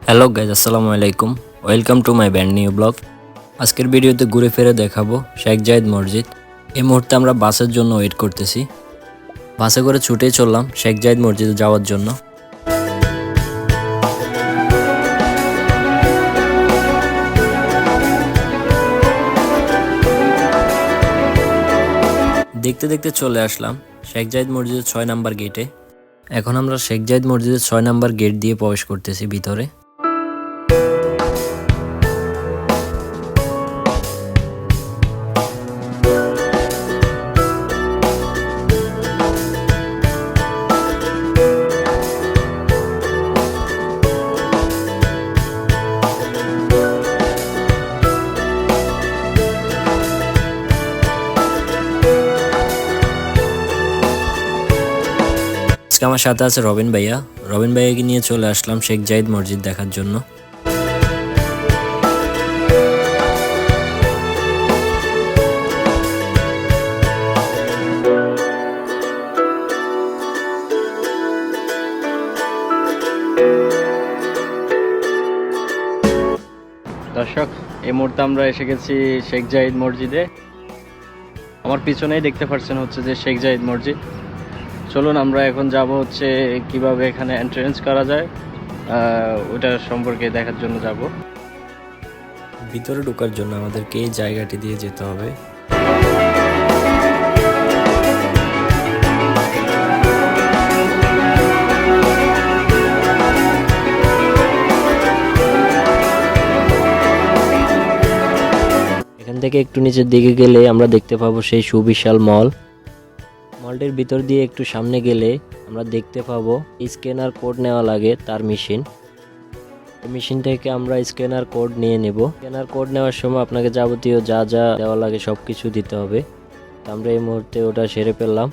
Hello guys, আসসালামু আলাইকুম। Welcome to my brand new blog. আজকের ভিডিওতে ঘুরে ফিরে দেখাবো শেখ জায়েদ মসজিদ। এই মুহূর্তে আমরা বাসের জন্য ওয়েট করতেছি। বাসে করে ছুটেই চললাম শেখ জায়েদ মসজিদে যাওয়ার জন্য। দেখতে দেখতে চলে আসলাম শেখ জায়েদ মসজিদের 6 নাম্বার গেটে। এখন আমরা শেখ জায়েদ মসজিদের 6 নাম্বার গেট দিয়ে প্রবেশ করতেছি ভিতরে। আজকে আমার সাথে আছে রবিন ভাইয়া। রবিন ভাইয়াকে নিয়ে চলে আসলাম শেখ জায়েদ মসজিদ দেখার জন্য। দর্শক, এই মুহূর্তে আমরা এসে গেছি শেখ জায়েদ মসজিদে। আমার পিছনেই দেখতে পাচ্ছেন হচ্ছে যে শেখ জায়েদ মসজিদ। চলুন আমরা এখন যাব হচ্ছে কিভাবে এখানে এন্ট্রেন্স করা যায় ওটা সম্পর্কে দেখার জন্য যাব। ভিতরে ঢোকার জন্য আমাদেরকে এই জায়গাটি দিয়ে যেতে হবে। এখান থেকে একটু নিচের দিকে গেলে আমরা দেখতে পাবো সেই সুবিশাল মলটির ভিতর দিয়ে একটু সামনে গেলে আমরা দেখতে পাবো স্ক্যানার কোড নেওয়া লাগে তার মেশিন। মেশিন থেকে আমরা স্ক্যানার কোড নিয়ে নেব। স্ক্যানার কোড নেওয়ার সময় আপনাকে যাবতীয় যা যা দেওয়া লাগে সব কিছু দিতে হবে। তো আমরা এই মুহূর্তে ওটা সেরে ফেললাম।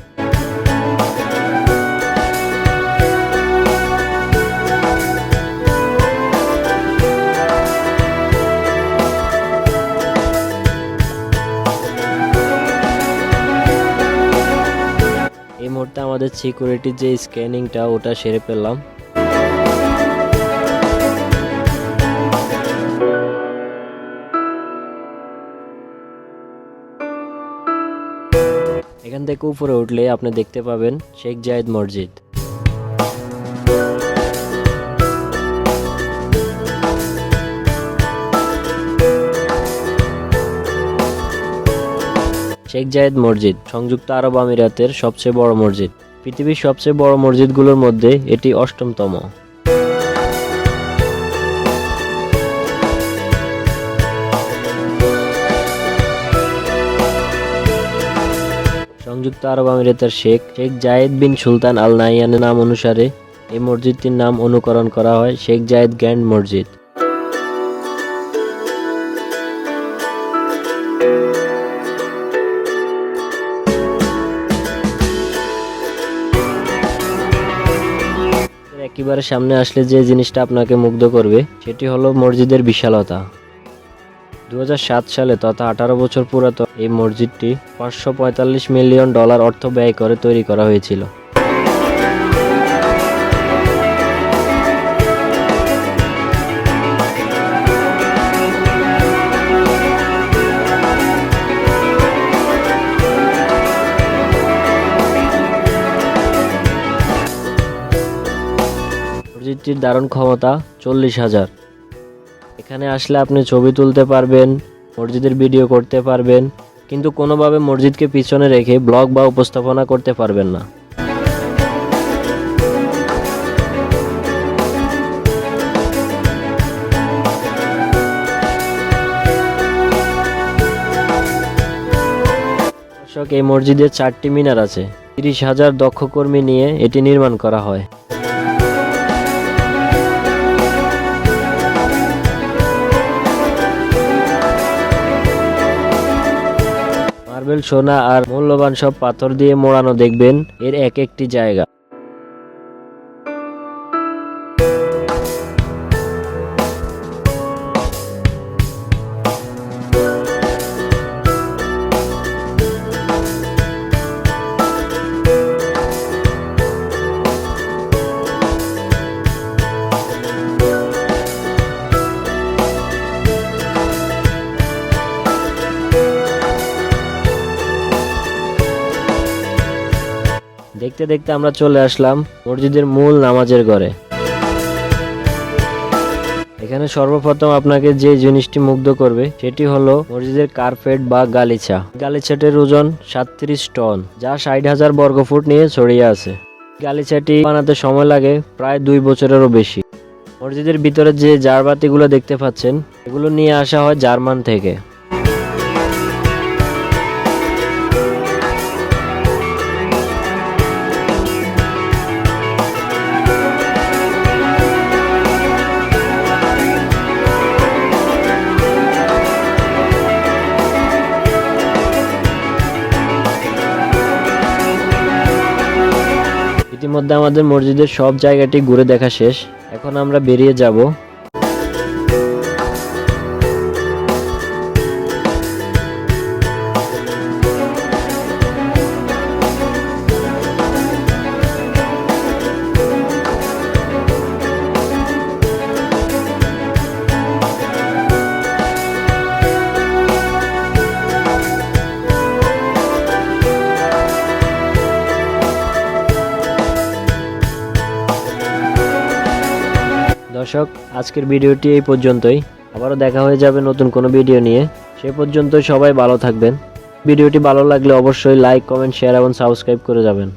এই মুহূর্তে আমাদের সিকিউরিটির যে স্ক্যানিংটা ওটা সেরে ফেললাম। এখান থেকে উপরে উঠলে আপনি দেখতে পাবেন শেখ জায়েদ মসজিদ। শেখ জায়েদ মসজিদ সংযুক্ত আরব আমিরাতের সবচেয়ে বড় মসজিদ। পৃথিবীর সবচেয়ে বড় মসজিদগুলোর মধ্যে এটি 8তম। সংযুক্ত আরব আমিরাতের শেখ জায়েদ বিন সুলতান আল নাহয়ানের নাম অনুসারে এই মসজিদটির নাম অনুকরণ করা হয় শেখ জায়েদ গ্র্যান্ড মসজিদ। একেবারে সামনে আসলে যে জিনিসটা আপনাকে মুগ্ধ করবে সেটি হলো মসজিদের বিশালতা। 2007 সালে তথা 18 বছর পুরাতন এই মসজিদটি $545 মিলিয়ন অর্থ ব্যয় করে তৈরি করা হয়েছিল। মসজিদটির ধারণ ক্ষমতা 40,000। এখানে আসলে আপনি ছবি তুলতে পারবেন, মসজিদের ভিডিও করতে পারবেন, কিন্তু কোনোভাবে মসজিদকে পিছনে রেখে ব্লগ বা উপস্থাপনা করতে পারবেন না। দর্শক, এই মসজিদে 4টি মিনার আছে। 30,000 দক্ষ কর্মী নিয়ে এটি নির্মাণ করা হয়। মার্বেল, সোনা আর মূল্যবান সব পাথর দিয়ে মোড়ানো দেখবেন এর এক একটি জায়গা। দেখতে আমরা চলে আসলাম মসজিদের মূল নামাজের ঘরে। এখানে সর্বপ্রথম আপনাকে যে জিনিসটি মুগ্ধ করবে সেটি হলো মসজিদের কার্পেট বা গালিচা। গালিচাটির ওজন 37 টন, যা 60,000 বর্গফুট নিয়ে ছড়িয়ে আছে। গালিচাটি বানাতে সময় লাগে প্রায় 2 বছরেরও বেশি। মসজিদের ভিতরে যে জারবাতিগুলো দেখতে পাচ্ছেন এগুলো নিয়ে আসা হয় জার্মান থেকে। ইতিমধ্যে আমাদের মসজিদের সব জায়গাটি ঘুরে দেখা শেষ। এখন আমরা বেরিয়ে যাব। দর্শক, আজকের ভিডিওটি এই পর্যন্তই। আবারও দেখা হয়ে যাবে নতুন কোনো ভিডিও নিয়ে। সে পর্যন্ত সবাই ভালো থাকবেন। ভিডিওটি ভালো লাগলে অবশ্যই লাইক, কমেন্ট, শেয়ার এবং সাবস্ক্রাইব করে যাবেন।